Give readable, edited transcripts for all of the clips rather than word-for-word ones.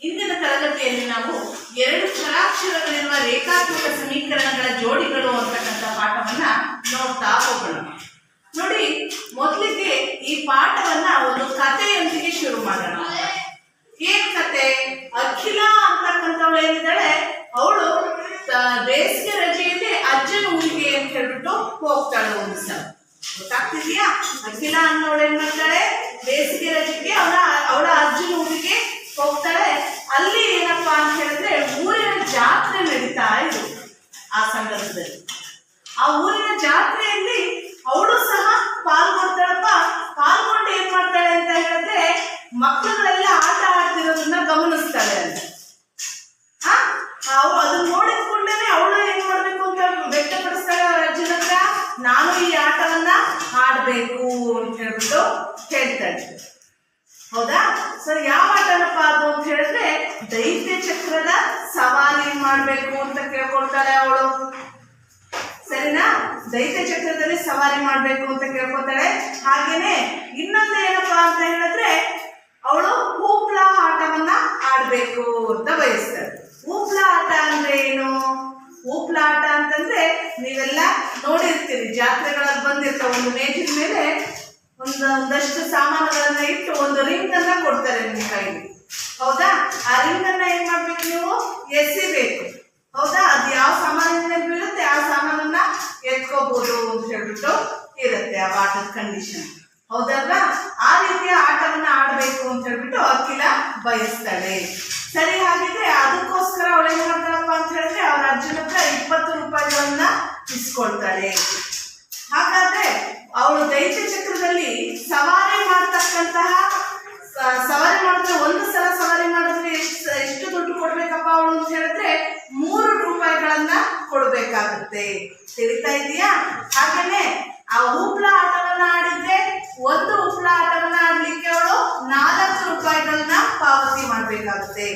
ಇಂದಿನ ತರಗತಿಯಲ್ಲಿ ನಾವು ಎರಡು ಚರಾಕ್ಷರಗಳಿರುವ ರೇಖಾತ್ಮಕ ಸಮೀಕರಣಗಳ ಜೋಡಿಗಳು ಅಂತಕ್ಕಂಥ ಪಾಠವನ್ನ ನೋಡ್ತಾ ಹೋಗೋಣ. ನೋಡಿ, ಮೊದಲಿಗೆ ಈ ಪಾಠವನ್ನ ಒಂದು ಕಥೆಯೊಂದಿಗೆ ಶುರು ಮಾಡೋಣ. ಏನ್ ಕತೆ? ಅಖಿಲ ಅಂತಕ್ಕಂಥವಳು ಏನಿದ್ದಾಳೆ, ಅವಳು ಬೇಸಿಗೆ ರಜೆಯಲ್ಲಿ ಅಜ್ಜನ ಊರಿಗೆ ಅಂತ ಹೇಳ್ಬಿಟ್ಟು ಹೋಗ್ತಾಳೆ. ಒಂದು ಸಲ ಗೊತ್ತಾಗ್ತಿದ್ಯಾ? ಅಖಿಲ ಅನ್ನೋಳು ಏನ್ ಮಾಡ್ತಾಳೆ, ಬೇಸಿಗೆ ರಜೆಗೆ ಅವಳ ಅಜ್ಜನ ಊರಿಗೆ ಹೋಗ್ತಾಳೆ. ಅಲ್ಲಿ ಏನಪ್ಪಾ ಅಂತ ಹೇಳಿದ್ರೆ ಊರಿನ ಜಾತ್ರೆ ನಡೀತಾ ಇತ್ತು. ಆ ಸಂದರ್ಭದಲ್ಲಿ ಆ ಊರಿನ ಜಾತ್ರೆಯಲ್ಲಿ ಅವಳು ಸಹ ಪಾಲ್ಗೊಳ್ತಾಳಪ್ಪ. ಪಾಲ್ಗೊಂಡು ಏನ್ ಮಾಡ್ತಾಳೆ ಅಂತ ಹೇಳಿದ್ರೆ ಮಕ್ಕಳೆಲ್ಲ ಆಟ ಆಡ್ತಿರೋದನ್ನ ಗಮನಿಸ್ತಾಳೆ ಅಂತ. ಅದನ್ನ ನೋಡಿದ ಕೂಡಲೇ ಅವಳು ಏನ್ ಮಾಡ್ಬೇಕು ಅಂತ ವ್ಯಕ್ತಪಡಿಸ್ತಾಳೆ ಅವರ ಅಜ್ಜನ ಹತ್ರ, ನಾನು ಈ ಆಟವನ್ನ ಆಡ್ಬೇಕು ಅಂತ ಹೇಳ್ಬಿಟ್ಟು ಹೇಳ್ತಾಳೆ. ಹೌದಾ? ಸರ್, ಯಾವ ಆಟನಪ್ಪ ಅದು ಅಂತ ಹೇಳಿದ್ರೆ ದೈತ್ಯ ಚಕ್ರದ ಸವಾರಿ ಮಾಡ್ಬೇಕು ಅಂತ ಕೇಳ್ಕೊಳ್ತಾಳೆ ಅವಳು. ಸರಿನಾ? ದೈತ್ಯ ಚಕ್ರದಲ್ಲಿ ಸವಾರಿ ಮಾಡ್ಬೇಕು ಅಂತ ಕೇಳ್ಕೊತಾಳೆ. ಹಾಗೇನೆ ಇನ್ನೊಂದು ಏನಪ್ಪಾ ಅಂತ ಹೇಳಿದ್ರೆ ಅವಳು ಹೂಪ್ಲಾ ಆಟವನ್ನ ಆಡ್ಬೇಕು ಅಂತ ಬಯಸ್ತಾಳೆ. ಹೂಪ್ಲಾ ಆಟ ಅಂದ್ರೆ ಏನು? ಹೂಪ್ಲಾ ಆಟ ಅಂತಂದ್ರೆ ನೀವೆಲ್ಲ ನೋಡಿರ್ತೀರಿ, ಜಾತ್ರೆಗಳಲ್ಲಿ ಬಂದಿರ್ತಾವೆ. ಒಂದು ಮೇಜಿನ ಮೇಲೆ ಒಂದಷ್ಟು ಸಾಮಾನುಗಳನ್ನ ಇಟ್ಟು ಒಂದು ರಿಂಗ್ ಅನ್ನ ಕೊಡ್ತಾರೆ ನಿಮ್ಮ ಕೈಗೆ. ಹೌದಾ? ಆ ರಿಂಗ್ ಅನ್ನ ಏನ್ ಮಾಡ್ಬೇಕು, ನೀವು ಎಸಿಬೇಕು. ಹೌದಾ? ಅದು ಯಾವ ಸಾಮಾನಿನ ಬೀಳುತ್ತೆ ಆ ಸಾಮಾನನ್ನ ಎತ್ಕೋಬಹುದು ಅಂತ ಹೇಳ್ಬಿಟ್ಟು ಇರುತ್ತೆ ಆ ಆಟದ ಕಂಡೀಷನ್. ಹೌದಲ್ವಾ? ಆ ರೀತಿಯ ಆಟವನ್ನ ಆಡ್ಬೇಕು ಅಂತ ಹೇಳ್ಬಿಟ್ಟು ಅಖಿಲ ಬಯಸ್ತಾಳೆ. ಸರಿ, ಹಾಗಿದ್ರೆ ಅದಕ್ಕೋಸ್ಕರ ಅವಳು ಏನ್ ಮಾಡ್ತಾಳಪ್ಪ ಅಂತ ಹೇಳಿದ್ರೆ ಅವ್ರ ಅಜ್ಜನ ಹತ್ರ 20 ರೂಪಾಯಿಗಳನ್ನ ಇಸ್ಕೊಳ್ತಾಳೆ. ಹಾಗಾದ್ರೆ ಅವಳು ದೈತ್ಯ ಚಕ್ರದಲ್ಲಿ ಸವಾರಿ ಮಾಡ್ತಕ್ಕಂತಹ ಸವಾರಿ ಮಾಡಿದ್ರೆ ಒಂದು ಸಲ ಸವಾರಿ ಮಾಡಿದ್ರೆ ಎಷ್ಟು ದುಡ್ಡು ಕೊಡ್ಬೇಕಪ್ಪ ಅವಳು ಅಂತ ಹೇಳಿದ್ರೆ 3 ರೂಪಾಯಿಗಳನ್ನ ಕೊಡ್ಬೇಕಾಗುತ್ತೆ. ತಿಳಿತಾ ಇದೆಯಾ? ಹಾಗೇನೆ ಆ ಹೂಪ್ಲಾ ಆಟವನ್ನ ಆಡಿದ್ರೆ ಒಂದು ಹೂಪ್ಲಾ ಆಟವನ್ನ ಆಡ್ಲಿಕ್ಕೆ ಅವಳು 4 ರೂಪಾಯಿಗಳನ್ನ ಪಾವತಿ ಮಾಡ್ಬೇಕಾಗುತ್ತೆ.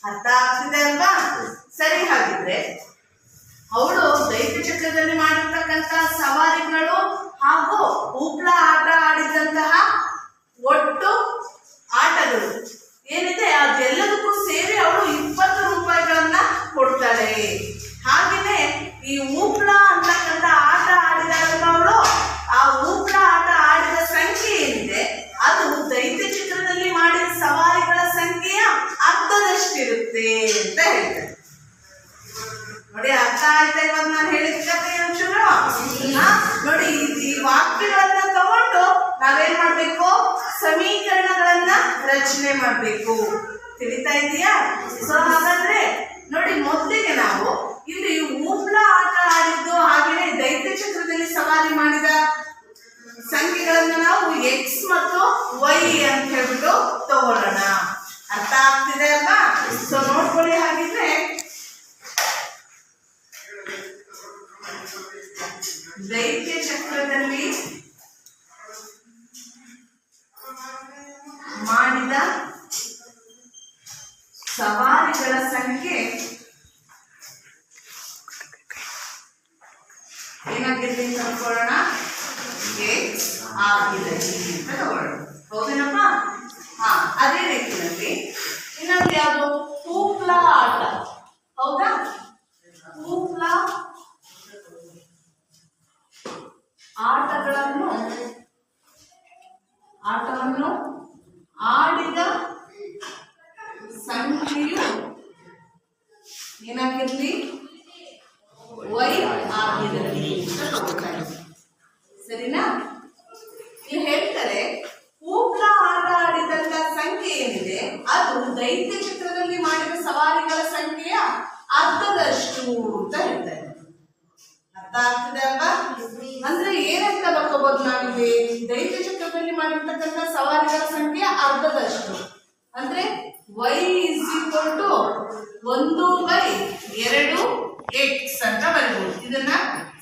ಅರ್ಥ ಆಗ್ತಿದೆ ಅಲ್ವಾ? ಸರಿ, ಹಾಗಿದ್ರೆ ಅವಳು ದೈತ್ಯ ಚಕ್ರದಲ್ಲಿ ಮಾಡಿರ್ತಕ್ಕಂತಹ ಸವಾರಿಗಳು ಹಾಗೂ ಹೂಪ್ಲಾ ಆಟ ಆಡಿದಂತಹ ಒಟ್ಟು ಆಟಗಳು ಏನಿದೆ ಅದೆಲ್ಲದಕ್ಕೂ ಸೇರಿ ಅವಳು 20 ರೂಪಾಯಿಗಳನ್ನ ಕೊಡ್ತಾಳೆ. ಹಾಗೆಯೇ ಈ ಹೂಪ್ಲಾ ಅಂತಕ್ಕಂಥ ಆಟ ಆಡಿದಾಗ ಅವಳು ಆ ಹೂಪ್ಲಾ ಆಟ ಆಡಿದ ಸಂಖ್ಯೆ ಏನಿದೆ ಅದು ದೈತ್ಯ ಚಕ್ರದಲ್ಲಿ ಮಾಡಿದ ಸವಾರಿಗಳ ಸಂಖ್ಯೆಯ ಅರ್ಧದಷ್ಟಿರುತ್ತೆ ಅಂತ ಹೇಳ್ತಾರೆ. ನೋಡಿ, ಅರ್ಥ ಆಯ್ತಾ ಇವಾಗ ನಾನು ಹೇಳಿದ ಕಥೆ ಒಂಚೂರು? ನೋಡಿ, ಈ ವಾಕ್ಯಗಳನ್ನ ತಗೊಂಡು ನಾವೇನ್ ಮಾಡ್ಬೇಕು, ಸಮೀಕರಣಗಳನ್ನ ರಚನೆ ಮಾಡ್ಬೇಕು. ತಿಳಿತಾ ಇದೆಯಾ? ಸೊ ಹಾಗಾದ್ರೆ ನೋಡಿ, ಮೊದಲಿಗೆ ನಾವು ಇಲ್ಲಿ ಹೂಪ್ಲಾ ಆಟ ಆಡಿದ್ದು ಹಾಗೆಯೇ ದೈತ್ಯ ಚಕ್ರದಲ್ಲಿ ಸವಾರಿ ಮಾಡಿದ ಸಂಖ್ಯೆಗಳನ್ನ ನಾವು ಎಕ್ಸ್ ಮತ್ತು ವೈ ಅಂತ ಹೇಳ್ಬಿಟ್ಟು ತಗೊಳ್ಳೋಣ. ಅರ್ಥ ಆಗ್ತಿದೆ ಅಲ್ವಾ? ಸೊ ನೋಡ್ಕೊಳ್ಳಿ. ಹಾಗಿದ್ರೆ ದೈತ್ಯ ಚಕ್ರದಲ್ಲಿ ಮಾಡಿದ ಸವಾರಿಗಳ ಸಂಖ್ಯೆ ಏನಾಗಿದೆ ಅಂತ ನೋಡ್ಕೊಳ್ಳೋಣ. ಎಕ್ಸ್ ಆಗಿದೆ ಅಂತ ತಗೊಳ್ಳೋಣ. ಹೌದೇನಪ್ಪ? ಅದೇ ರೀತಿಯಲ್ಲಿ ಇನ್ನೊಂದು ಯಾವುದು, ಹೂಪ್ಲಾ ಆಟ. ಹೌದಾ? ಹೂಪ್ಲಾ ಆಟವನ್ನು ಆಡಿದ ಸಂಖ್ಯೆಯು ಏನಾಗಿರಲಿ, ವೈ ಆಗಿರಲಿ. ಸರಿನಾ? ಇಲ್ಲಿ ಹೇಳ್ತಾರೆ ಹೂಪ್ಲಾ ಆಟ ಆಡಿದಂತ ಸಂಖ್ಯೆ ಏನಿದೆ ಅದು ದೈತ್ಯ ಚಕ್ರದಲ್ಲಿ ಮಾಡಿದ ಸವಾರಿಗಳ ಸಂಖ್ಯೆಯ ಅರ್ಧದಷ್ಟು ಅಂತ ಹೇಳ್ತಾರೆ. ಅರ್ಥ ಆಗ್ತದೆ ಅಲ್ವಾ? ಅಂದ್ರೆ ಏನಂತ ಬರ್ಕೋಬಹುದು ನಾವಿಲ್ಲಿ, ದೈತ್ಯ ಚಕ್ರದಲ್ಲಿ ಮಾಡಿರ್ತಕ್ಕಂಥ ಸವಾರಿಗಳ ಸಂಖ್ಯೆ ಅರ್ಧದಷ್ಟು ಅಂದ್ರೆ y = 1/2x ಅಂತ ಬರೀಬಹುದು. ಇದನ್ನ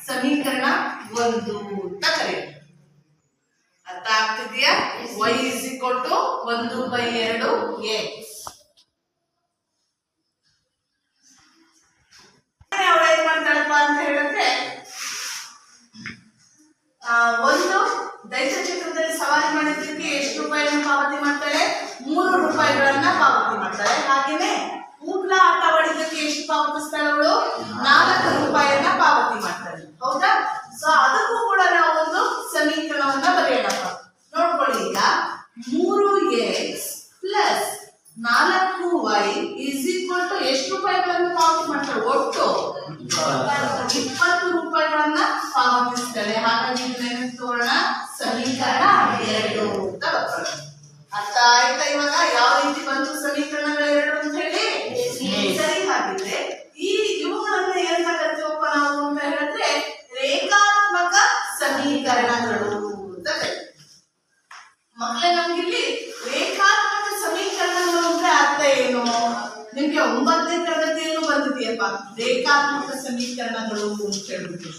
ಸಮೀಕರಣ 1 ಅಂತ ಕರೆಯುತ್ತೆ. ಅರ್ಥ ಆಗ್ತಿದೆಯಾ? y = 1/2x. ಅವಳು ಏನ್ ಮಾಡ್ತಾಳಪ್ಪ ಅಂತ ಹೇಳಿದ್ರೆ ಒಂದು ದೈತ್ಯ ಚಕ್ರದಲ್ಲಿ ಸವಾರಿ ಮಾಡಿದ್ದಕ್ಕೆ ಎಷ್ಟು ರೂಪಾಯಿಗಳನ್ನ ಪಾವತಿ ಮಾಡ್ತಾಳೆ? 3 ರೂಪಾಯಿಗಳನ್ನ ಪಾವತಿ ಮಾಡ್ತಾಳೆ. ಹಾಗೇನೆ ನಿಮ್ಗೆ 9ನೇ ತರಗತಿಯಲ್ಲೂ ಬಂದಿದೆಯಪ್ಪ ರೇಖಾತ್ಮಕ ಸಮೀಕರಣಗಳು ಅಂತ ಹೇಳ್ಬಿಟ್ಟು.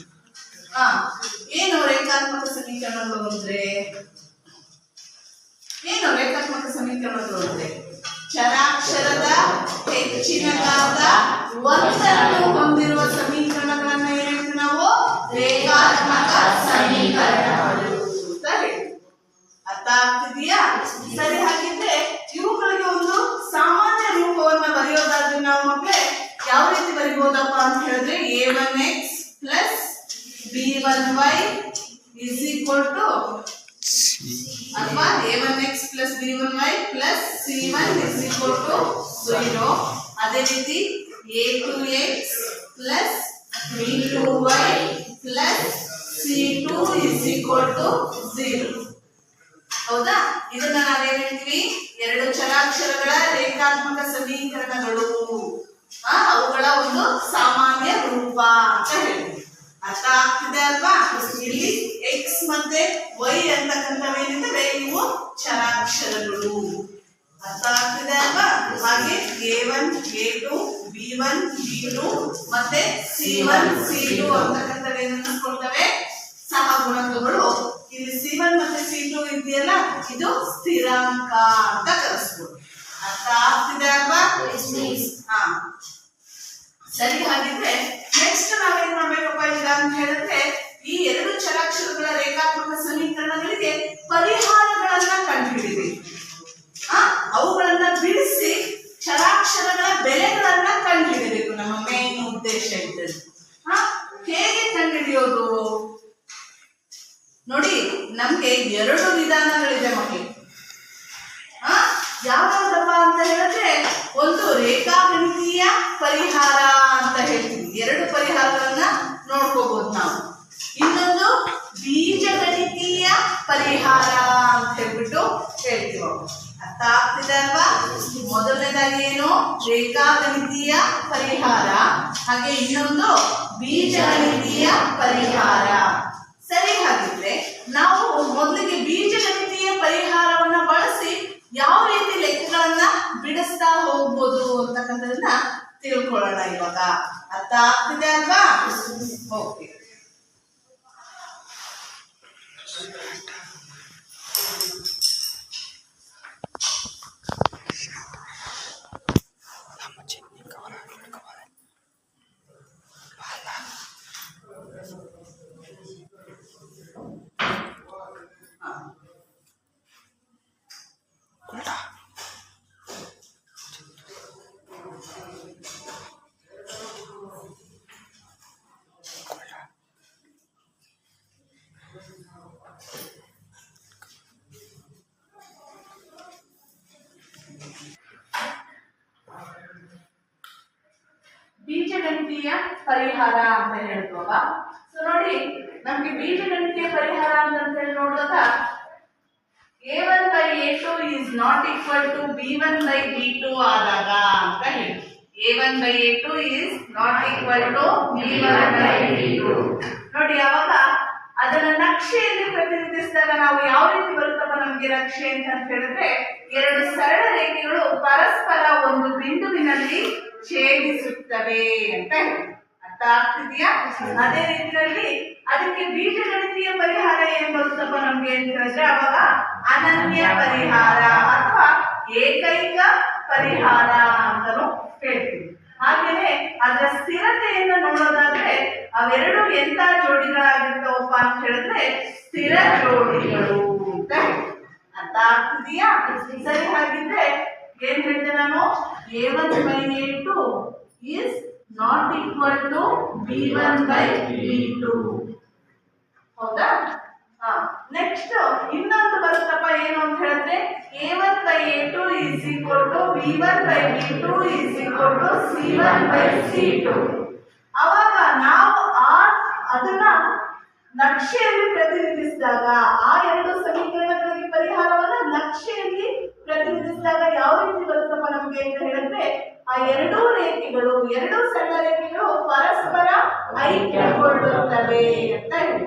ಏನು ರೇಖಾತ್ಮಕ ಸಮೀಕರಣಗಳು ಅಂದ್ರೆ ಏನು ರೇಖಾತ್ಮಕ ಸಮೀಕರಣಗಳು ಅಂದ್ರೆ ಚರಾಕ್ಷರದ ಹೆಚ್ಚಿನ ಘಾತ 1 ಹೊಂದಿರುವ ಸಮೀಕರಣಗಳನ್ನ ಏನಂತ ನಾವು ರೇಖಾತ್ಮಕ ಸಮೀಕರಣಗಳು ಅಂತ ಹೇಳಿ. ಅರ್ಥ ಆಗ್ತಿದೆಯಾ? ಸರಿ, ಹಾಗಿದ್ರೆ ಇವುಗಳಿಗೆ ಒಂದು ಸಾಮಾನ್ಯ ರೂಪವನ್ನ ಬರೆಯೋದಾದ್ರೆ ನಾವು ಮಕ್ಕಳೇ ಯಾವ ರೀತಿ ಬರಿಬಹುದಪ್ಪ ಅಂತ ಹೇಳಿದ್ರೆ a1x plus b1y is equal to ಅಥವಾ a1x plus b1y plus c1 is equal to 0. ಅದೇ ರೀತಿ a2x plus b2y plus c2 is equal to 0. ಹೌದಾ? ಇದನ್ನ ನಾವೇನ್ ಹೇಳ್ತೀವಿ? ಎರಡು ಚರಾಕ್ಷರಗಳ ರೇಖಾತ್ಮಕ ಸಮೀಕರಣಗಳು, ಅವುಗಳ ಒಂದು ಸಾಮಾನ್ಯ ರೂಪ ಅಂತ ಹೇಳ್ತೀವಿ. ಅರ್ಥ ಆಗ್ತಿದೆ ಅಲ್ವಾ? ಇಲ್ಲಿ x ಮತ್ತೆ y ಅಂತಕ್ಕಂಥವೇನಿದ್ದಾವೆ ಇವು ಚರಾಕ್ಷರಗಳು. ಅರ್ಥ ಆಗ್ತಿದೆ ಅಲ್ವಾ? ಹಾಗೆ a1 a2 b1 b2 ಮತ್ತೆ c1 c2 ಅಂತಕ್ಕಂಥವೇನಿರ್ತವೆ ಸಹಗುಣಕಗಳು. ಇಲ್ಲಿ c1 ಮತ್ತೆ c2 ಇದೆಯಲ್ಲ ಇದು ಸ್ಥಿರಾಂಕ ಅಂತ ಕರೆಸ್ಬೋದು. ಅರ್ಥ ಆಗ್ತಿದೆ ಅಲ್ವಾ? ಸರಿ, ಹಾಗಿದ್ರೆ ನೆಕ್ಸ್ಟ್ ನಾವೇನ್ ಮಾಡ್ಬೇಕಪ್ಪ ಈಗ ಅಂತ ಹೇಳಿದ್ರೆ ಈ ಎರಡು ಚರಾಕ್ಷರಗಳ ರೇಖಾತ್ಮಕ ಸಮೀಕರಣಗಳಿಗೆ ಪರಿಹಾರಗಳನ್ನ ಕಂಡುಹಿಡಿಬೇಕು. ಅವುಗಳನ್ನ ಬಿಡಿಸಿ ಚರಾಕ್ಷರಗಳ ಬೆಲೆಗಳನ್ನ ಕಂಡುಹಿಡಿಯಬೇಕು. ನಮ್ಮ ಮೇನ್ ಉದ್ದೇಶ ಇದ್ದದ್ದು. ಹೇಗೆ ಕಂಡುಹಿಡಿಯೋದು ನೋಡಿ, ನಮ್ಗೆ 2 ವಿಧಾನಗಳಿದೆ ಮಕ್ಕಳಿಗೆ. ಯಾವ್ದಪ್ಪ ಅಂತ ಹೇಳಿದ್ರೆ ಒಂದು ರೇಖಾಗಣಿತೀಯ ಪರಿಹಾರ ಅಂತ ಹೇಳ್ತೀವಿ, 2 ಪರಿಹಾರಗಳನ್ನ ನೋಡ್ಕೋಬಹುದು ನಾವು. ಇನ್ನೊಂದು ಬೀಜಗಣಿತೀಯ ಪರಿಹಾರ ಅಂತ ಹೇಳ್ಬಿಟ್ಟು ಹೇಳ್ತೀವಿ. ಅರ್ಥ ಆಗ್ತಿದೆ ಅಲ್ವಾ? ಮೊದಲನೇದಾಗಿ ಏನು ರೇಖಾಗಣಿತೀಯ ಪರಿಹಾರ, ಹಾಗೆ ಇನ್ನೊಂದು ಬೀಜಗಣಿತೀಯ ಪರಿಹಾರ. ಸರಿ, ಹಾಗಿದ್ರೆ ನಾವು ಮೊದಲಿಗೆ ಬೀಜಗಣಿತೀಯ ಪರಿಹಾರವನ್ನ ಬಳಸಿ ಯಾವ ರೀತಿ ಲೆಕ್ಕಗಳನ್ನ ಬಿಡಿಸ್ತಾ ಹೋಗ್ಬೋದು ಅಂತಕ್ಕಂಥದನ್ನ ತಿಳ್ಕೊಳ್ಳೋಣ ಇವಾಗ. ಅರ್ಥ ಆಗ್ತಿದೆ ಅಲ್ವಾ? ಓಕೆ. ಬೀಜಗಣಿತೀಯ ಪರಿಹಾರ ಅಂತ ಹೇಳ್ತೀವಲ್ಲ. ಸೊ ನೋಡಿ, ನಮ್ಗೆ ಬೀಜಗಣಿತೀಯ ಪರಿಹಾರ ಅಂತ ಹೇಳಿ ನೋಡಿದಾಗ a1 by a2 is not equal to b1 by b2 ಆದಾಗ ಅಂತ ಹೇಳಿ. a1 by a2 is not equal to b1 by b2. ನೋಡಿ, ಅವಾಗ ಅದನ್ನ ನಕ್ಷೆಯಲ್ಲಿ ಪ್ರತಿನಿಧಿಸಿದಾಗ ನಾವು ಯಾವ ರೀತಿ ಬರುತ್ತಪ್ಪ ನಮ್ಗೆ ನಕ್ಷೆ ಅಂತ ಹೇಳಿದ್ರೆ 2 ಸರಳ ರೇಖೆಗಳು ಪರಸ್ಪರ ಒಂದು ಬಿಂದುವಿನಲ್ಲಿ ಛೇದಿಸುತ್ತವೆ ಅಂತ ಹೇಳಿ. ಅರ್ಥ ಆಗ್ತಿದೆಯಾ? ಅದೇ ರೀತಿಯಲ್ಲಿ ಅದಕ್ಕೆ ಬೀಜಗಣಿತೀಯ ಪರಿಹಾರ ಏನ್ ಬರುತ್ತಪ್ಪ ನಮ್ಗೆ ಅಂತ ಹೇಳಿದ್ರೆ ಅವಾಗ ಅನನ್ಯ ಪರಿಹಾರ ಅಥವಾ ಏಕೈಕ ಪರಿಹಾರ ಅಂತಲೂ ಹೇಳ್ತೀವಿ. ಹಾಗೇನೆ ಅದರ ಸ್ಥಿರತೆಯನ್ನು ನೋಡೋದಾದ್ರೆ ಅವೆರಡು ಎಂತ ಜೋಡಿಗಳಾಗಿರ್ತಾವಪ್ಪ ಅಂತ ಹೇಳಿದ್ರೆ ಸ್ಥಿರ ಜೋಡಿಗಳು ಅಂತ ಹೇಳಿ. ಅರ್ಥ ಆಗ್ತಿದೆಯಾ? ಸರಿ, ಹಾಗಿದ್ರೆ ಏನ್ ಹೇಳ್ತೆ ನಾನು a1 by a2 is not equal to b1 by b2. ಹೌದಾ? ನೆಕ್ಸ್ಟ್ ಇನ್ನೊಂದು ಬರುತ್ತಪ್ಪ ಏನು ಅಂತ ಹೇಳಿದ್ರೆ a1 by a2 is equal to b1 by b2 is equal to c1 by c2. ಅವಾಗ ನಾವು ಅದನ್ನ ನಕ್ಷೆಯಲ್ಲಿ ಪ್ರತಿನಿಧಿಸಿದಾಗ ಆ 2 ಸಮೀಕರಣಗಳಿಗೆ ಪರಿಹಾರವನ್ನ ನಕ್ಷೆಯಲ್ಲಿ ಪ್ರತಿನಿಧಿಸಿದಾಗ ಯಾವ ರೀತಿ ಬರುತ್ತಪ್ಪ ನಮ್ಗೆ ಅಂತ ಹೇಳಿದ್ರೆ ಆ 2 ರೇಖೆಗಳು 2 ಸಣ್ಣ ರೇಖೆಗಳು ಪರಸ್ಪರ ಐಕ್ಯಗೊಳ್ಳುತ್ತವೆ ಅಂತ ಹೇಳಿ.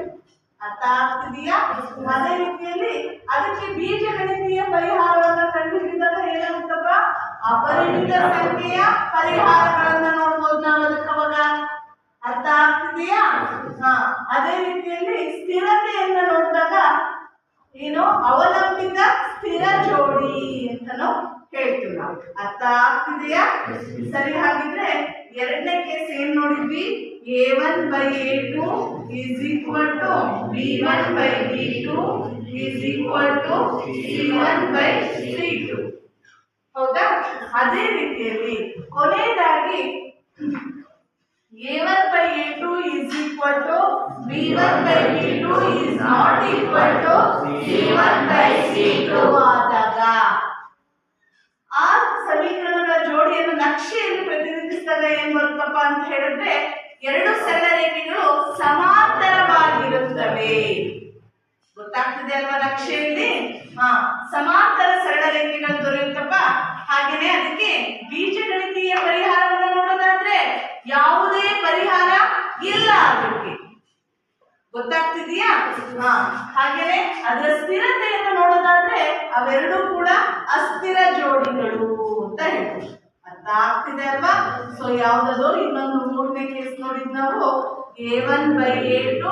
ಅರ್ಥ ಆಗ್ತಿದೆಯಾ? ಅದೇ ರೀತಿಯಲ್ಲಿ ಅದಕ್ಕೆ ಬೀಜಗಣಿತೀಯ ಪರಿಹಾರವನ್ನ ಕಂಡುಹಿಡಿದಾಗ ಏನಾಗುತ್ತಪ್ಪ ಅಪರಿಮಿತ ಸಂಖ್ಯೆಯ ಪರಿಹಾರಗಳನ್ನ ನೋಡ್ಬೋದು ನಾವು ಅದಕ್ಕೆ ಅವಾಗ. ಅರ್ಥ ಆಗ್ತಿದೆಯಾ? ಅದೇ ರೀತಿಯಲ್ಲಿ ಸ್ಥಿರತೆಯನ್ನ ನೋಡಿದಾಗ ಏನು ಅವಲಂಬಿತ ಸ್ಥಿರ ಜೋಡಿ ಅಂತಾನು ಹೇಳ್ತೀವಿ ನಾವು. ಅರ್ಥ ಆಗ್ತಿದೆಯಾ? ಸರಿ, ಹಾಗಿದ್ರೆ ಎರಡನೇ ಕೇಸ್ ಏನ್ ನೋಡಿದ್ವಿ? a1/a2 is equal to b1/b2 is equal to c1/c2. ಹೌದಾ? ಅದೇ ರೀತಿಯಲ್ಲಿ ಕೊನೆಯದಾಗಿ a1/a2 is equal to b1/b2 is not equal to c1/c2 ಆದಾಗ ಆ ಸಮೀಕರಣಗಳ ಜೋಡಿಯನ್ನು ನಕ್ಷೆಯಲ್ಲಿ ಪ್ರತಿನಿಧಿಸಿದಾಗ ಏನ್ ಬರುತ್ತಪ್ಪ ಅಂತ ಹೇಳಿದ್ರೆ ಎರಡು ಸರಳ ರೇಖೆಗಳು ಸಮಾಂತರವಾಗಿರುತ್ತವೆ. ಗೊತ್ತಾಗ್ತಿದೆ ಅಲ್ವಾ? ನಕ್ಷೆಯಲ್ಲಿ ಸಮಾಂತರ ಸರಳ ರೇಖೆಗಳು ದೊರೆಯುತ್ತಪ್ಪ. ಹಾಗೇನೆ ಅದಕ್ಕೆ ಬೀಜಗಣಿತೀಯ ಪರಿಹಾರವನ್ನು ನೋಡೋದಾದ್ರೆ ಯಾವುದೇ ಪರಿಹಾರ ಇಲ್ಲ ಅದಕ್ಕೆ. ಗೊತ್ತಾಗ್ತಿದೆಯಾ? ಹಾಗೇನೆ ಅದರ ಸ್ಥಿರತೆಯನ್ನು ನೋಡೋದಾದ್ರೆ ಅವೆರಡೂ ಕೂಡ ಅಸ್ಥಿರ ಜೋಡಿಗಳು ಅಂತ ಹೇಳ್ತೀವಿ. ಅರ್ಥ ಆಗ್ತಿದೆ ಅಲ್ವಾ? ಸೊ ಯಾವ್ದದು ಇನ್ನೊಂದು ಮೂರನೇ ಕೇಸ್ ನೋಡಿದ್ ನಾವು a1/a2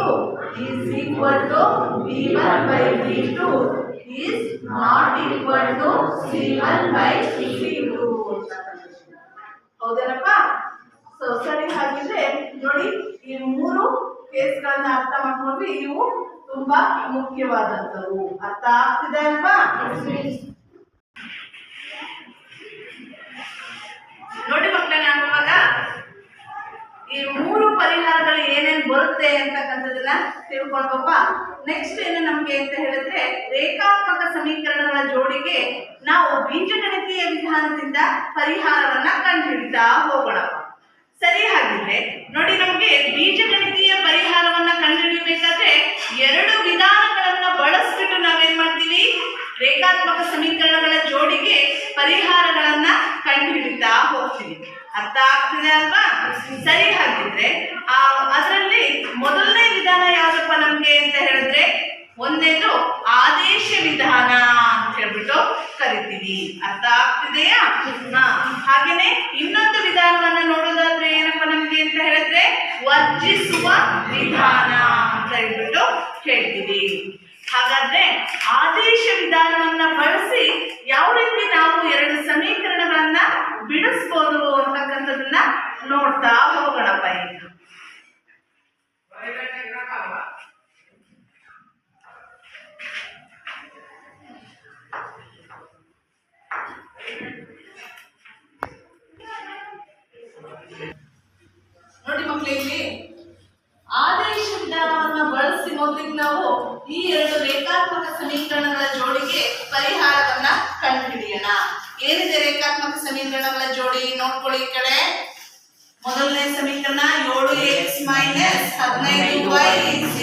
is equal to b1/b2 is not equal to c1/c2. ಹೌದೇನಪ್ಪ? ಸೊ ಸರಿ, ಹಾಗಿದ್ರೆ ನೋಡಿ ಈ ಮೂರು ಕೇಸ್ಗಳನ್ನ ಅರ್ಥ ಮಾಡ್ಕೊಂಡ್ವಿ. ಇವು ತುಂಬಾ ಮುಖ್ಯವಾದಂತವು. ಅರ್ಥ ಆಗ್ತಿದೆ ಅಲ್ವಾ? ನೋಡಿ ಮಕ್ಕಳೇ, ನಾನು ಇವಾಗ ಈ ಮೂರು ಪರಿಹಾರಗಳು ಏನೇನ್ ಬರುತ್ತೆ ಅಂತಕ್ಕಂಥದ್ದನ್ನ ತಿಳ್ಕೊಂಡ್ವಪ್ಪ. ನೆಕ್ಸ್ಟ್ ಏನು ನಮ್ಗೆ ಅಂತ ಹೇಳಿದ್ರೆ ರೇಖಾತ್ಮಕ ಸಮೀಕರಣಗಳ ಜೋಡಿಗೆ ನಾವು ಬೀಜಗಣಿತೀಯ ವಿಧಾನದಿಂದ ಪರಿಹಾರವನ್ನ ಕಂಡುಹಿಡಿತಾ ಹೋಗೋಣಪ್ಪ. ಸರಿ, ಹಾಗಿದ್ರೆ ನೋಡಿ ನಮ್ಗೆ ಬೀಜಗಣಿತೀಯ ಪರಿಹಾರವನ್ನ ಕಂಡುಹಿಡಿಯಬೇಕಾದ್ರೆ ಎರಡು ವಿಧಾನಗಳನ್ನ ಬಳಸ್ಬಿಟ್ಟು ನಾವೇನ್ ಮಾಡ್ತೀವಿ? ರೇಖಾತ್ಮಕ ಸಮೀಕರಣಗಳ ಜೋಡಿಗೆ ಪರಿಹಾರಗಳನ್ನ ಕಂಡುಹಿಡಿತಾ ಹೋಗ್ತೀವಿ. ಅರ್ಥ ಆಗ್ತಿದೆ ಅಲ್ವಾ? ಸರಿ, ಹಾಗಿದ್ರೆ ಅದರಲ್ಲಿ ಮೊದಲನೇ ವಿಧಾನ ಯಾವ್ದಪ್ಪ ನಮ್ಗೆ ಅಂತ ಹೇಳಿದ್ರೆ ಒಂದೇದು ಆದೇಶ ವಿಧಾನ ಅಂತ ಹೇಳ್ಬಿಟ್ಟು ಕರಿತೀವಿ. ಅರ್ಥ ಆಗ್ತಿದೆಯಾ? ಹಾಗೇನೆ ಇನ್ನೊಂದು ವಿಧಾನವನ್ನ ನೋಡೋದಾದ್ರೆ ಏನಪ್ಪ ನಮ್ಗೆ ಅಂತ ಹೇಳಿದ್ರೆ ವರ್ಜಿಸುವ ವಿಧಾನ ಅಂತ ಹೇಳ್ಬಿಟ್ಟು ಹೇಳ್ತೀವಿ. ಹಾಗಾದ್ರೆ ಆದೇಶ ವಿಧಾನವನ್ನ ಬಳಸಿ ಯಾವ ರೀತಿ ನಾವು ಎರಡು ಸಮೀಕರಣಗಳನ್ನ ಬಿಡಿಸ್ಬೋದು ಅಂತಕ್ಕಂಥದನ್ನ ನೋಡ್ತಾ ಹೋಗೋಣಪ್ಪ. ಈಗ ನೋಡಿ ಮಕ್ಕಳೇ, ಇಲ್ಲಿ ಆದೇಶ ವಿಧಾನವನ್ನ ಬಳಸಿ ಮೊದಲಿಗೆ ನಾವು ಈ ಎರಡು ರೇಖಾತ್ಮಕ ಸಮೀಕರಣಗಳ ಜೋಡಿಗೆ ಪರಿಹಾರವನ್ನ ಕಂಡುಹಿಡಿಯೋಣ. ಏನಿದೆ ರೇಖಾತ್ಮಕ ಸಮೀಕರಣಗಳ ಜೋಡಿ? ನೋಡ್ಕೊಳ್ಳಿ ಈ ಕಡೆ. ಮೊದಲನೇ ಸಮೀಕರಣ 7x - 15y =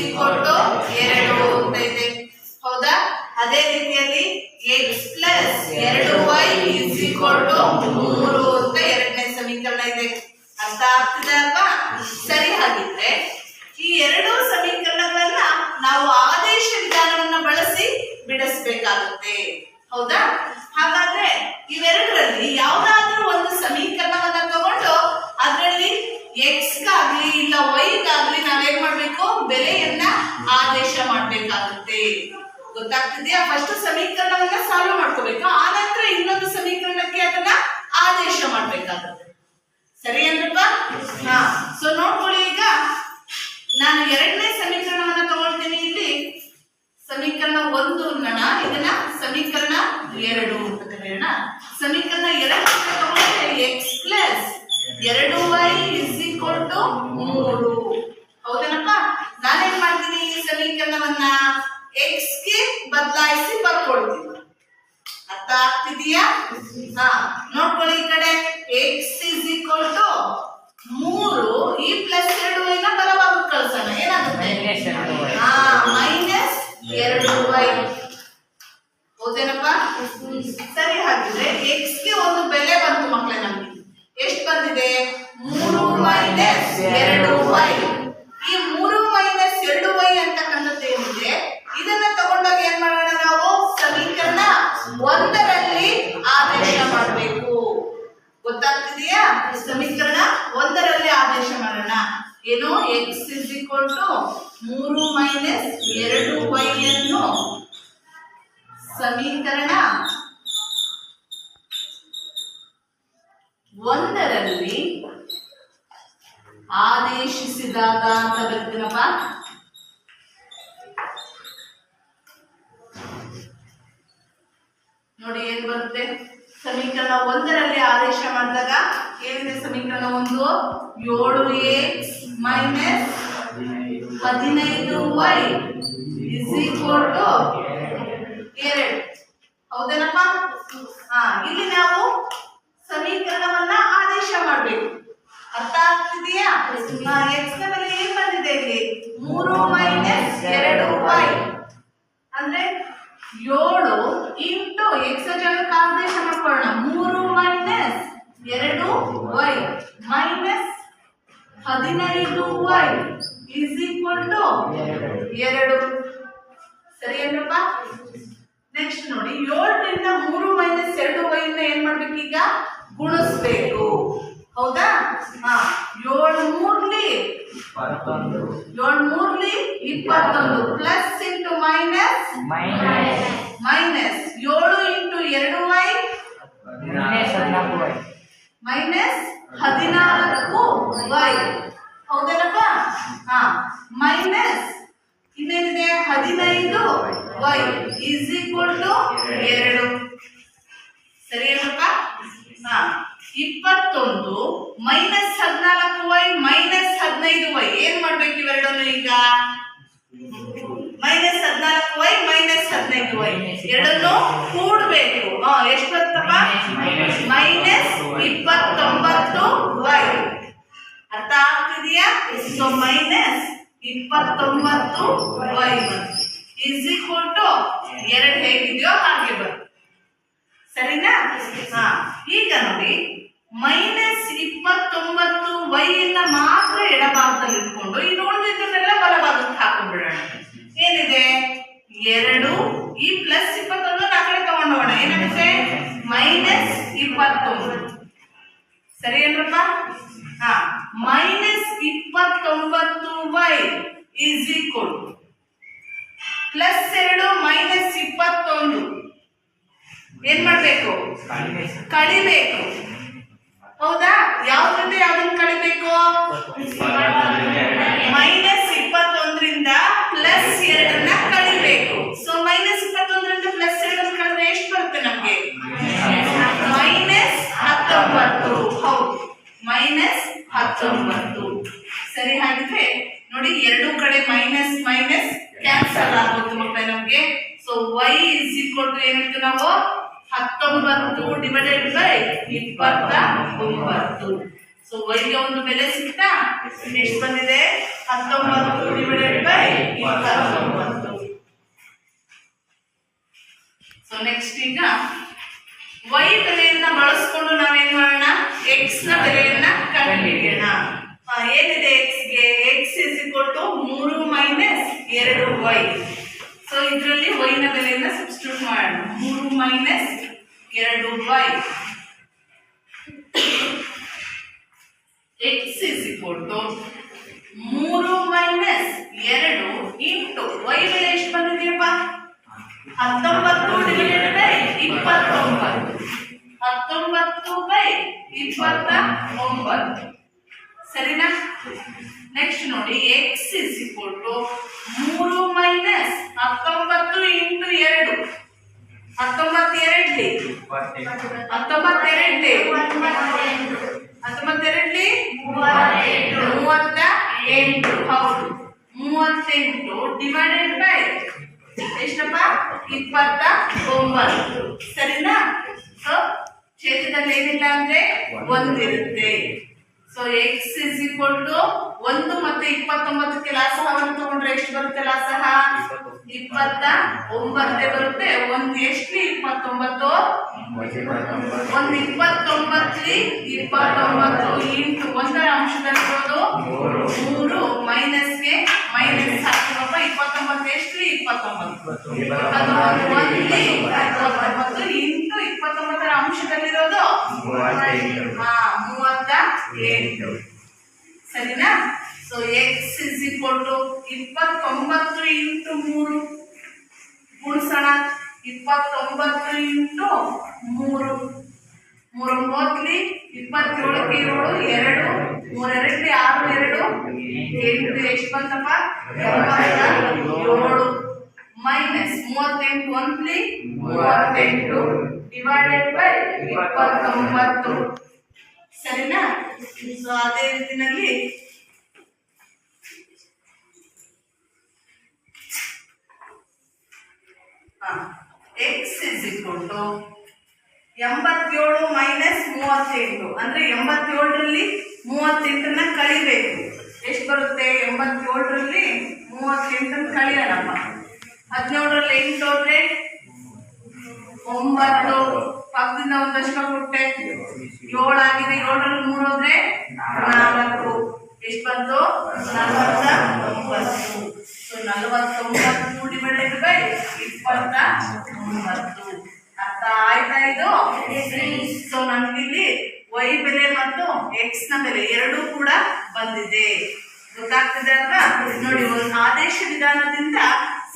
2 ಅಂತ ಇದೆ. ಹೌದಾ? ಅದೇ ರೀತಿಯಲ್ಲಿ x + 2y = 3 ಅಂತ ಎರಡನೇ ಸಮೀಕರಣ ಇದೆ. ಅರ್ಥ ಆಗ್ತಿದೆ ಅಲ್ವಾ? ಸರಿ, ಹಾಗಿದ್ರೆ ಈ ಎರಡು ಸಮೀಕರಣಗಳನ್ನ ನಾವು ಆದೇಶ ವಿಧಾನವನ್ನ ಬಳಸಿ ಬಿಡಿಸಬೇಕಾಗುತ್ತೆ. ಹೌದಾ? ಹಾಗಾದ್ರೆ ಇವೆರಡರಲ್ಲಿ ಯಾವ್ದಾದ್ರೂ ಒಂದು ಸಮೀಕರಣವನ್ನ ತಗೊಂಡು ಅದರಲ್ಲಿ x ಗಾಗ್ಲಿ ಇಲ್ಲ y ಗಾಗ್ಲಿ ನಾವೇನ್ ಮಾಡ್ಬೇಕು? ಬೆಲೆಯನ್ನ ಆದೇಶ ಮಾಡ್ಬೇಕಾಗುತ್ತೆ. ಗೊತ್ತಾಗ್ತಿದೆಯಾ? ಫಸ್ಟ್ ಸಮೀಕರಣವನ್ನ ಸಾಲ್ವ್ ಮಾಡ್ಕೋಬೇಕು, ಆನಂತರ ಇನ್ನೊಂದು ಸಮೀಕರಣಕ್ಕೆ ಅದನ್ನ ಆದೇಶ ಮಾಡ್ಬೇಕಾಗುತ್ತೆ. ಸರಿ ಅಲ್ವಾ? ಸೊ ನೋಡ್ಕೊಳ್ಳಿ, ಈಗ ನಾನು ಎರಡನೇ ಸಮೀಕರಣವನ್ನ ತಗೊಳ್ತೀನಿ. ಇಲ್ಲಿ ಸಮೀಕರಣ 1 ಇದನ್ನ ಸಮೀಕರಣ 2 ಅಂತ ಕರೆಯೋಣ. ಸಮೀಕರಣ 2 ತಗೊಂಡ್ರೆ x + 2y = 3. ಹೌದೇನಪ್ಪ? ನಾನೇನ್ ಮಾಡ್ತೀನಿ? ಈ ಸಮೀಕರಣವನ್ನ x ಗೆ ಬದಲಾಯಿಸಿ ಬರ್ಕೊಳ್ತೀನಿ. ಅರ್ಥ ಆಗ್ತಿದೆಯಾ? ನೋಡ್ಕೊಳ್ಳಿ ಈ ಕಡೆ x = 3 ಈ +2y ನ ಬಲಭಾಗಕ್ಕೆ ಕಳಿಸೋಣ. ಏನಾಗುತ್ತೆ? -2y. ಹೌದೇನಪ್ಪ? ಸರಿ, ಹಾಗಿದ್ರೆ x ಗೆ ಒಂದು ಬೆಲೆ ಬಂತು ಮಕ್ಕಳೇ. ನಮ್ಗೆ ಎಷ್ಟು ಬಂದಿದೆ? 3 - 2y. ಈ 3 - 2y ಅಂತಕ್ಕಂಥದ್ದು ಏನಿದೆ ಇದನ್ನ ತಗೊಂಡಾಗ ಏನ್ ಮಾಡೋಣ? ನಾವು ಸಮೀಕರಣ 1ರಲ್ಲಿ ಆದೇಶ ಮಾಡಬೇಕು. ಸಮೀಕರಣ ಒಂದರಲ್ಲಿ ಆದೇಶ ಮಾಡೋಣ. ಏನು x = 3 - 2y ಅನ್ನು ಸಮೀಕರಣ ಒಂದರಲ್ಲಿ ಆದೇಶಿಸಿದಾಗ ಅಂತ ಬರ್ತೀನಪ್ಪ. ನೋಡಿ ಏನ್ ಬರುತ್ತೆ, ಸಮೀಕರಣ ಒಂದರಲ್ಲಿ ಆದೇಶ ಮಾಡಿದಾಗ ಏನಿದೆ ಸಮೀಕರಣ ಒಂದು, 7x - 15y = 2. ಹೌದೇನಪ್ಪ? ಇಲ್ಲಿ ನಾವು ಸಮೀಕರಣವನ್ನ ಆದೇಶ ಮಾಡಬೇಕು. ಅರ್ಥ ಆಗ್ತಿದೆಯಾ? x ನ ಬೆಲೆ ಏನ್ ಬಂದಿದೆ ಇಲ್ಲಿ, 3 - 2y ಅಂದ್ರೆ 7 ಇಂಟು x ಜಾಗಕ್ಕೆ ಆದೇಶ ಮಾಡ್ಕೊಳ್ಳೋಣ. 3 - 2y ಮೈನಸ್ 15y = 2. ಸರಿ ಏನಪ್ಪ? ನೆಕ್ಸ್ಟ್ ನೋಡಿ, 7ರಿಂದ 3 - 2y ಏನ್ ಮಾಡ್ಬೇಕು, ಈಗ ಗುಣಿಸ್ಬೇಕು. ಹೌದಾ? 7 3 21 plus into minus minus 7 into 2y minus 14y. ಹೌದೇನಪ್ಪ? ಮೈನಸ್ ಇನ್ನೇನಿದೆ 15y = 2. ಸರಿ ಏನಪ್ಪ? 21 ಮೈನಸ್ 14y ಮೈನಸ್ 15y ಏನ್ ಮಾಡ್ಬೇಕು ಇವೆರಡನ್ನು ಈಗ? ಮೈನಸ್ 14y ಮೈನಸ್ 15y ಎರಡನ್ನು ಕೂಡಬೇಕು. ಎಷ್ಟು ಬರ್ತಪ್ಪ? Minus 29y. ಅರ್ಥ ಆಗ್ತಿದೆಯಾ? ಸೊ ಮೈನಸ್ 29y = 2 ಹೇಗಿದೆಯೋ ಹಾಗೆ ಬರುತ್ತೆ. ಸರಿನಾ? ಈಗ ನೋಡಿ, ಮೈನಸ್ 29y ಮಾತ್ರ ಎಡಭಾಗದಲ್ಲಿ ಇಟ್ಕೊಂಡು ಇನ್ನು ಉಳಿದಿದ್ದನ್ನೆಲ್ಲ ಬಲಭಾಗಕ್ಕೆ ಹಾಕೊಂಡ್ಬಿಡೋಣ. ಏನಿದೆ 2 ಈ ಪ್ಲಸ್ 21 ಆ ಕಡೆ ತಗೊಂಡೋಗೋಣ. ಏನಾಗುತ್ತೆ? ಮೈನಸ್ 29. ಸರಿ ಏನ್ರಪ್ಪ? ಮೈನಸ್ 29y ಪ್ಲಸ್ 2 ಮೈನಸ್ 21 ಏನ್ ಮಾಡ್ಬೇಕು? ಕಳಿಬೇಕು. ಹೌದಾ? ಯಾವ್ದ್ರಿಂದ ಯಾವ್ದನ್ನ ಕಳಿಬೇಕು? ಮೈನಸ್ 21ರಿಂದ ಪ್ಲಸ್ 2ನ್ನ ಕಳಿಬೇಕು. ಸೊ ಮೈನಸ್ 21ರಿಂದ ಪ್ಲಸ್ 2 ಕಳೆದ್ರೆ ಎಷ್ಟು ಬರುತ್ತೆ ನಮ್ಗೆ? ಮೈನಸ್ 19. ಹೌದು, ಮೈನಸ್ 19. ಸರಿ, ಹಾಗಿದ್ರೆ ನೋಡಿ ಎರಡು ಕಡೆ ಮೈನಸ್ ಮೈನಸ್ ಕ್ಯಾನ್ಸಲ್ ಆಗುತ್ತೆ ಮಕ್ಕಳೇ ನಮ್ಗೆ. ಸೊ y ಏನಿತ್ತು ನಾವು 19 ಡಿವೈಡೆಡ್ ಬೈ 29. ಸೊ y ಗೆ ಒಂದು ಬೆಲೆ ಸಿಕ್ತಾ? ಎಷ್ಟು ಬಂದಿದೆ? 19 ಡಿವೈಡೆಡ್ ಬೈ 29. ಸೊ ನೆಕ್ಸ್ಟ್ ಈಗ y ಬೆಲೆಯನ್ನ ಬಳಸ್ಕೊಂಡು ನಾವೇನ್ ಮಾಡೋಣ? x ನ ಬೆಲೆಯನ್ನ ಕಂಡುಹಿಡಿಯೋಣ. ಏನಿದೆ x ಗೆ? x = 3 - 2y. ಸೊ ಇದರಲ್ಲಿ y ನ ಬೆಲೆಯನ್ನ ಸಬ್ಸ್ಟಿಟ್ಯೂಟ್ ಮಾಡೋಣ. 3 - 2y x = 3 - 2 ಇಂಟು y ಬೆಲೆ ಎಷ್ಟು ಬಂದಿದೆಯಪ್ಪ? 19 ಡಿವೈಡೆಡ್ ಬೈ 29. 19/29. ಸರಿನಾ? ನೆಕ್ಸ್ಟ್ ನೋಡಿ, x = 3 - 19 ಇಂಟು 2. 19 38. ಹೌದು, 38 ಡಿವೈಡೆಡ್ ಬೈ ಎಷ್ಟಪ್ಪ? 29. ಸರಿನಾ? ಸೊ ಛೇದದಲ್ಲಿ ಏನಿಲ್ಲ ಅಂದ್ರೆ 1 ಇರುತ್ತೆ. ಸೊ x = 1 ಮತ್ತೆ 29ಕ್ಕೆ ಲಾಸಹವನ್ನು ತಗೊಂಡ್ರೆ ಎಷ್ಟು ಬರುತ್ತೆ? ಲಾಸಹ 29 ಬರುತ್ತೆ. 1 ಎಷ್ಟು? 29. 1 29 ಇಂಟು 1ರ ಅಂಶದಲ್ಲಿರೋದು 3 ಮೈನಸ್ಗೆ ಮೈನಸ್ ಹಾಕ್ತೀವಪ್ಪ. 29 ಎಷ್ಟು? 29 ಇಂಟು 29ರ ಅಂಶದಲ್ಲಿರೋದು 38. 8 ಸರಿನಾ. So x is equal to 29 into 3 ಗುಣಿಸೋಣ. 29 ಇಂಟು 3 3 ಮೊದಲಿ 27ಕ್ಕೆ 7 2 3 2 6 2 8 ಎಷ್ಟು ಬಂತಪ್ಪ 87 ಮೈನಸ್ 38 ಒಂದ್ಲಿ 38 ಡಿವೈಡೆಡ್ ಬೈ 29 ಸರಿನಾ. ಸೊ ಅದೇ ರೀತಿನಲ್ಲಿ x is equal to 87 minus 38 ಅಂದ್ರೆ 87ರಲ್ಲಿ 38ನ್ನ ಕಳಿಬೇಕು. ಎಷ್ಟು ಬರುತ್ತೆ 87ರಲ್ಲಿ 38ನ್ನ ಕಳಿಯೋಣಪ್ಪ. 17ರಲ್ಲಿ 8 ಹೋದ್ರೆ 9 ಪಕ್ಕದಿಂದ ಒಂದಷ್ಟು ಕೊಟ್ಟೆ 7 ಆಗಿದೆ. 7ರಲ್ಲಿ 3 ಹೋದ್ರೆ 4 ಎಷ್ಟು ಬಂತು 49. ಸೊ 49 ಡಿವೈಡೆಡ್ ಬೈ 29 ಅರ್ಥ ಆಯ್ತಾ ಇದು. ಸೊ ನಮಗಿಲ್ಲಿ ವೈ ಬೆಲೆ ಮತ್ತು ಎಕ್ಸ್ ನ ಬೆಲೆ ಎರಡೂ ಕೂಡ ಬಂದಿದೆ. ಗೊತ್ತಾಗ್ತದೆ ಅಲ್ವಾ. ನೋಡಿ, ಒಂದು ಆದೇಶ ವಿಧಾನದಿಂದ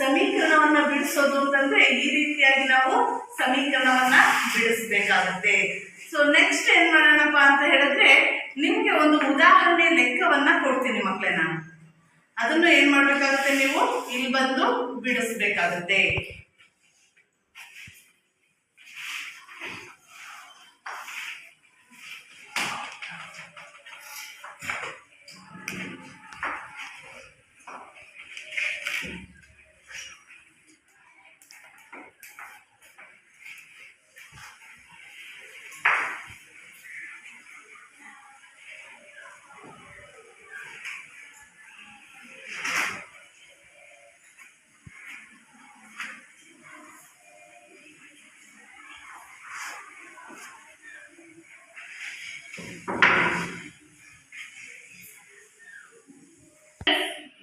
ಸಮೀಕರಣವನ್ನ ಬಿಡಿಸೋದು ಅಂತಂದ್ರೆ ಈ ರೀತಿಯಾಗಿ ನಾವು ಸಮೀಕರಣವನ್ನ ಬಿಡಿಸಬೇಕಾಗುತ್ತೆ. ಸೊ ನೆಕ್ಸ್ಟ್ ಏನ್ ಮಾಡೋಣಪ್ಪ ಅಂತ ಹೇಳಿದ್ರೆ ನಿಮ್ಗೆ ಒಂದು ಉದಾಹರಣೆ ಲೆಕ್ಕವನ್ನ ಕೊಡ್ತೀನಿ ಮಕ್ಕಳೇ. ನಾನು ಅದನ್ನು ಏನ್ ಮಾಡ್ಬೇಕಾಗುತ್ತೆ, ನೀವು ಇಲ್ಲಿ ಬಂದು ಬಿಡಿಸ್ಬೇಕಾಗುತ್ತೆ.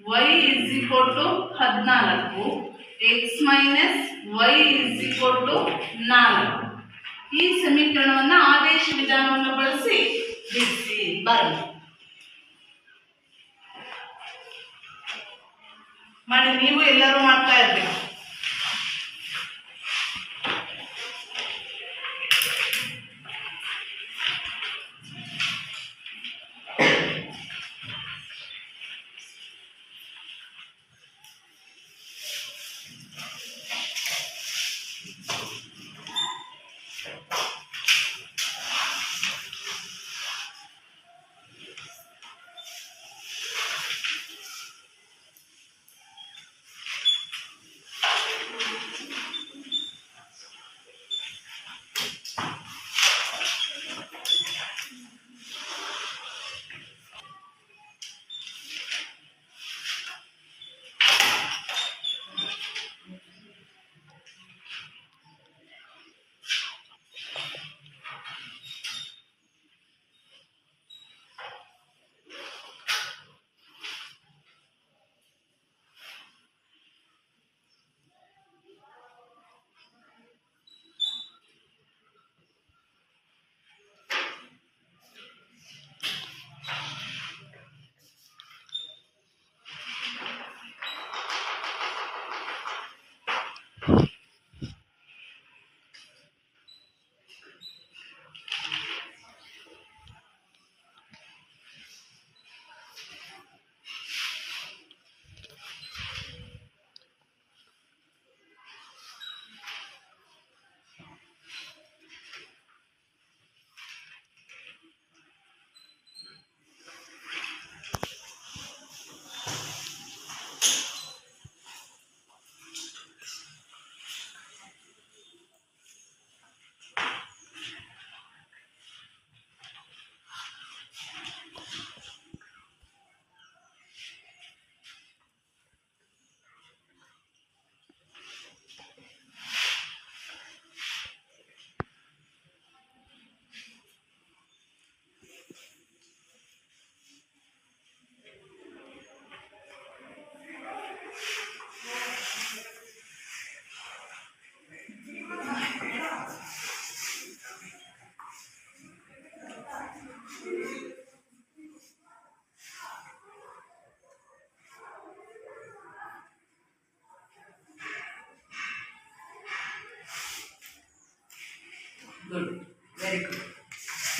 y is equal to 14 x minus y is equal to 4. ಈ ಸಮೀಕರಣವನ್ನ ಆದೇಶ ವಿಧಾನವನ್ನು ಬಳಸಿ ಬಿಡಿಸಿ ಬರಲಿ ಮಾಡಿ. ನೀವು ಎಲ್ಲರೂ ಮಾಡ್ತಾ ಇರ್ಬೇಕು.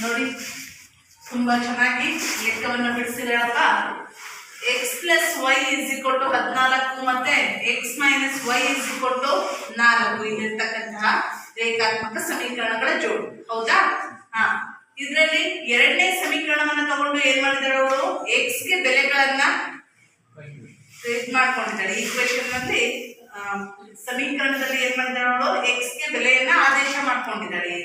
ನೋಡಿ ತುಂಬಾ ಚೆನ್ನಾಗಿ ಲೆಕ್ಕವನ್ನು ಬಿಡಿಸಿದಾರಪ್ಪ. X plus y is equal to 14 ಮತ್ತೆ x minus y is equal to 4 ಇಲ್ಲಿರ್ತಕ್ಕಂತಹ ರೇಖಾತ್ಮಕ ಸಮೀಕರಣಗಳ ಜೋಡಿ. ಹೌದಾ? ಇದರಲ್ಲಿ ಎರಡನೇ ಸಮೀಕರಣವನ್ನ ತಗೊಂಡು ಏನ್ ಮಾಡಿದಾರೆ ಅವರು, ಎಕ್ಸ್ ಗೆ ಬೆಲೆಗಳನ್ನ ಮಾಡ್ಕೊಂಡಿದ್ದಾರೆ. ಈಕ್ವೇಶನ್ ಅಲ್ಲಿ ಸಮೀಕರಣದಲ್ಲಿ ಏನ್ ಮಾಡಿದಾರೆ ಅವರು, ಎಕ್ಸ್ ಗೆ ಬೆಲೆಯನ್ನ ಆದೇಶ ಮಾಡ್ಕೊಂಡಿದ್ದಾರೆ.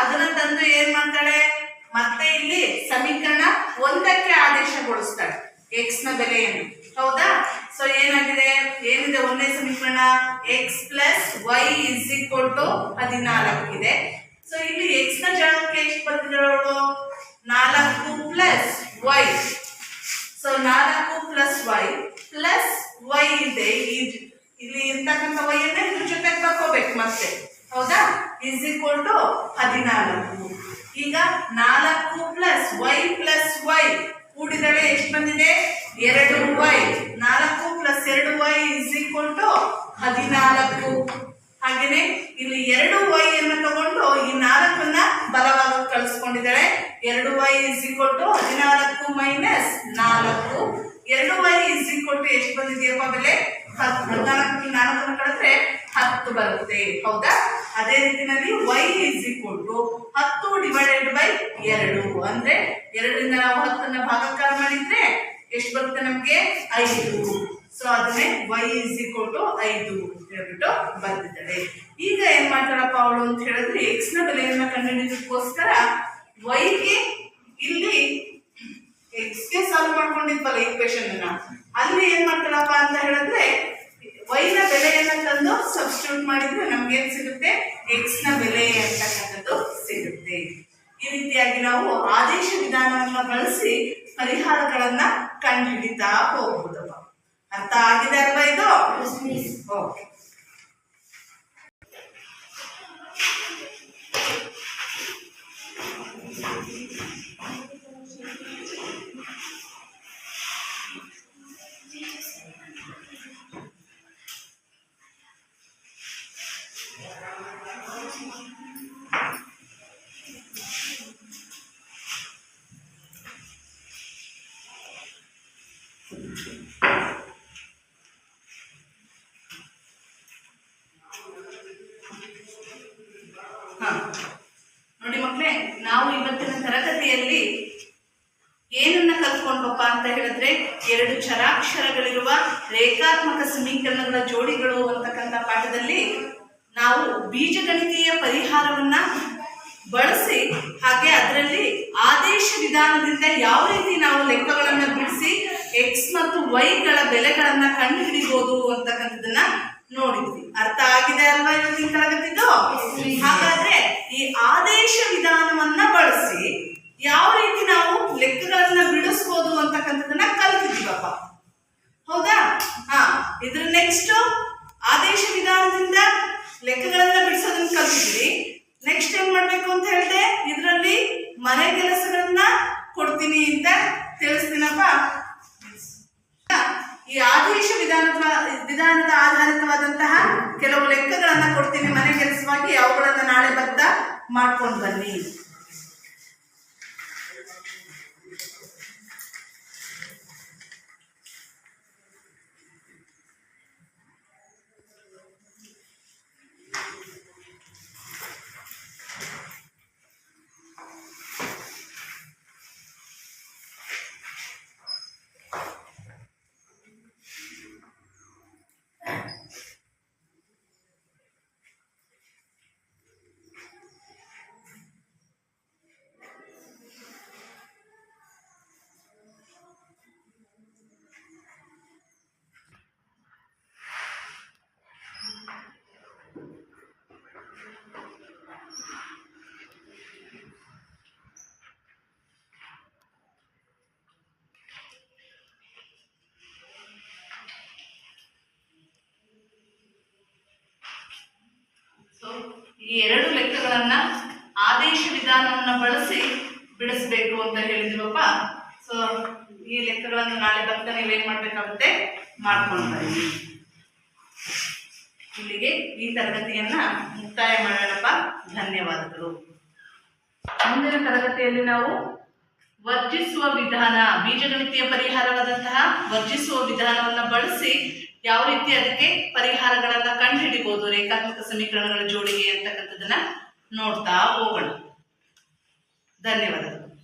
ಅದನ್ನ ತಂದು ಏನ್ ಮಾಡ್ತಾಳೆ, ಮತ್ತೆ ಇಲ್ಲಿ ಸಮೀಕರಣ 1ಕ್ಕೆ ಆದೇಶಗೊಳಿಸ್ತಾಳೆ ಎಕ್ಸ್ ನ ಬೆಲೆಯನ್ನು. ಹೌದಾ? ಸೊ ಏನಾಗಿದೆ, ಏನಿದೆ ಒಂದನೇ ಸಮೀಕರಣ, x plus y is equal to 14 ಇದೆ. ಸೊ ಇಲ್ಲಿ ಎಕ್ಸ್ ನ ಜಾಗಕ್ಕೆ ಎಷ್ಟು ಬರ್ತಿದ್ದಾಳು, 4 plus y. So 4 plus y plus y ಇದೆ, ಇಲ್ಲಿ ಇರ್ತಕ್ಕಂಥ ವೈ ಅನ್ನ ಇದ್ರ ಜೊತೆಗೆ ತಗೋಬೇಕು ಮತ್ತೆ. ಹೌದಾ? Is equal to 14. ಈಗ 4 ಪ್ಲಸ್ ವೈ ಕೂಡಿದರೆ ಎಷ್ಟು ಬಂದಿದೆ, 2y. 4 plus 2y is equal to 14. ಹಾಗೇನೆ ಇಲ್ಲಿ 2y ಅನ್ನು ತಗೊಂಡು ಈ 4 ಬಲವಾಗಿ ಕಳಿಸ್ಕೊಂಡಿದ್ದಾಳೆ. 2y is equal to 14 minus 4. 2y is equal to ಎಷ್ಟು ಬಂದಿದೆಯಪ್ಪ ಬೆಲೆ, 14. 4 ಕಳೆದ್ರೆ 10 ಬರುತ್ತೆ. ಹೌದಾ? ಅದೇ ರೀತಿಯಲ್ಲಿ y is equal to 10 divided by 2. ಅಂದ್ರೆ 2ರಿಂದ ನಾವು 10ನ್ನ ಭಾಗಾಕಾರ ಮಾಡಿದ್ರೆ ಎಷ್ಟು ಬರುತ್ತೆ ನಮ್ಗೆ, 5. ಸೊ ಅದನ್ನೇ y ಇಸ್ ಈಕ್ವಲ್ ಟು 5 ಅಂತ ಹೇಳ್ಬಿಟ್ಟು ಬರ್ತಿದ್ದಾಳೆ. ಈಗ ಏನ್ ಮಾಡ್ತಾಳಪ್ಪ ಅವಳು ಅಂತ ಹೇಳಿದ್ರೆ, ಎಕ್ಸ್ ನ ಬೆಲೆಯನ್ನ ಕಂಡುಹಿಡಿಯೋದಕ್ಕೋಸ್ಕರ y ಗೆ ಇಲ್ಲಿ ಎಕ್ಸ್ ಗೆ ಸಾಲ್ವ್ ಮಾಡ್ಕೊಂಡಿದ್ವಲ್ಲ ಈಕ್ವೇಶನ್ ಅನ್ನ, ಅಲ್ಲಿ ಏನ್ ಮಾಡ್ತಾಳಪ್ಪ ಅಂತ ಹೇಳಿದ್ರೆ y ನ ಬೆಲೆಯನ್ನ ತಂದು ಸಬ್ಸ್ಟಿಟ್ಯೂಟ್ ಮಾಡಿದ್ರೆ ನಮ್ಗೆ ಏನ್ ಸಿಗುತ್ತೆ, ಎಕ್ಸ್ ನ ಬೆಲೆ ಅಂತಕ್ಕಂಥದ್ದು ಸಿಗುತ್ತೆ. ಈ ರೀತಿಯಾಗಿ ನಾವು ಆದೇಶ ವಿಧಾನವನ್ನ ಬಳಸಿ ಪರಿಹಾರಗಳನ್ನ ಕಂಡುಹಿಡಿತಾ ಹೋಗ್ಬೋದಪ್ಪ. ಅರ್ಥ ಆಗಿದೆ ಅಲ್ವಾ ಇದು? ಓಕೆ. ನೋಡಿ ಮಕ್ಕಳೇ, ನಾವು ಇವತ್ತಿನ ತರಗತಿಯಲ್ಲಿ ಏನನ್ನ ಕಲ್ತ್ಕೊಂಡ್ವಪ್ಪ ಅಂತ ಹೇಳಿದ್ರೆ, 2 ಚರಾಕ್ಷರಗಳಿರುವ ರೇಖಾತ್ಮಕ ಸಮೀಕರಣಗಳ ಜೋಡಿಗಳು ಅಂತಕ್ಕಂಥ ಪಾಠದಲ್ಲಿ ನಾವು ಬೀಜಗಣಿತೀಯ ಪರಿಹಾರವನ್ನ ಬಳಸಿ, ಹಾಗೆ ಅದರಲ್ಲಿ ಆದೇಶ ವಿಧಾನದಿಂದ ಯಾವ ರೀತಿ ನಾವು ಲೆಕ್ಕಗಳನ್ನ ಬಿಡಿಸಿ ಎಕ್ಸ್ ಮತ್ತು ವೈ ಗಳ ಬೆಲೆಗಳನ್ನ ಕಂಡು ಹಿಡಿಬಹುದು ಅಂತಕ್ಕಂಥದನ್ನ ನೋಡಿದ್ವಿ. ಅರ್ಥ ಆಗಿದೆ ಅಲ್ವಾ ಇವತ್ತಿನ ತರಗತಿದು? ಹಾಗಾದ್ರೆ ಈ ಆದೇಶ ವಿಧಾನವನ್ನ ಬಳಸಿ ಯಾವ ರೀತಿ ನಾವು ಲೆಕ್ಕಗಳನ್ನ ಬಿಡಿಸ್ಬೋದು ಅಂತಕ್ಕಂಥದನ್ನ ಕಲ್ತಿದ್ದೀವಪ್ಪ. ಹೌದಾ? ಇದ್ರ ನೆಕ್ಸ್ಟ್ ಆದೇಶ ವಿಧಾನದಿಂದ ಲೆಕ್ಕಗಳನ್ನ ಬಿಡಿಸೋದನ್ನ ಕಲ್ತಿದ್ವಿ. ನೆಕ್ಸ್ಟ್ ಏನ್ ಮಾಡ್ಬೇಕು ಅಂತ ಹೇಳಿದೆ, ಇದರಲ್ಲಿ ಮನೆ ಕೆಲಸಗಳನ್ನ ಕೊಡ್ತೀನಿ ಅಂತ ತಿಳಿಸ್ತೀನಪ್ಪ. ಈ ಆದೇಶ ವಿಧಾನದ ಆಧಾರಿತವಾದಂತಹ ಕೆಲವು ಲೆಕ್ಕಗಳನ್ನ ಕೊಡ್ತೀನಿ ಮನೆ ಕೆಲಸವಾಗಿ, ಅವುಗಳನ್ನ ನಾಳೆ ಬರ್ತಾ ಮಾಡ್ಕೊಂಡು ಬನ್ನಿ. ಈ 2 ಲೆಕ್ಕಗಳನ್ನ ಆದೇಶ ವಿಧಾನವನ್ನ ಬಳಸಿ ಬಿಡಿಸಬೇಕು ಅಂತ ಹೇಳಿದ್ವಪ್ಪ. ಸೊ ಈ ಲೆಕ್ಕಗಳನ್ನು ನಾಳೆ ಬರ್ತಾ ನೀವೇನ್ ಮಾಡ್ಬೇಕಾಗುತ್ತೆ, ಮಾಡ್ಕೊಂಡು ಬನ್ನಿ. ಇಲ್ಲಿಗೆ ಈ ತರಗತಿಯನ್ನ ಮುಕ್ತಾಯ ಮಾಡೋಣಪ್ಪ. ಧನ್ಯವಾದಗಳು. ಮುಂದಿನ ತರಗತಿಯಲ್ಲಿ ನಾವು ವರ್ಜಿಸುವ ವಿಧಾನ, ಬೀಜಗಣಿತೀಯ ಪರಿಹಾರವಾದಂತಹ ವರ್ಜಿಸುವ ವಿಧಾನವನ್ನು ಬಳಸಿ ಯಾವ ರೀತಿ ಅದಕ್ಕೆ ಪರಿಹಾರಗಳನ್ನ ಕಂಡುಹಿಡಿಬಹುದು, ರೇಖಾತ್ಮಕ ಸಮೀಕರಣಗಳ ಜೋಡಿಗೆ ಅಂತಕ್ಕಂಥದ್ದನ್ನ ನೋಡ್ತಾ ಹೋಗೋಣ. ಧನ್ಯವಾದಗಳು.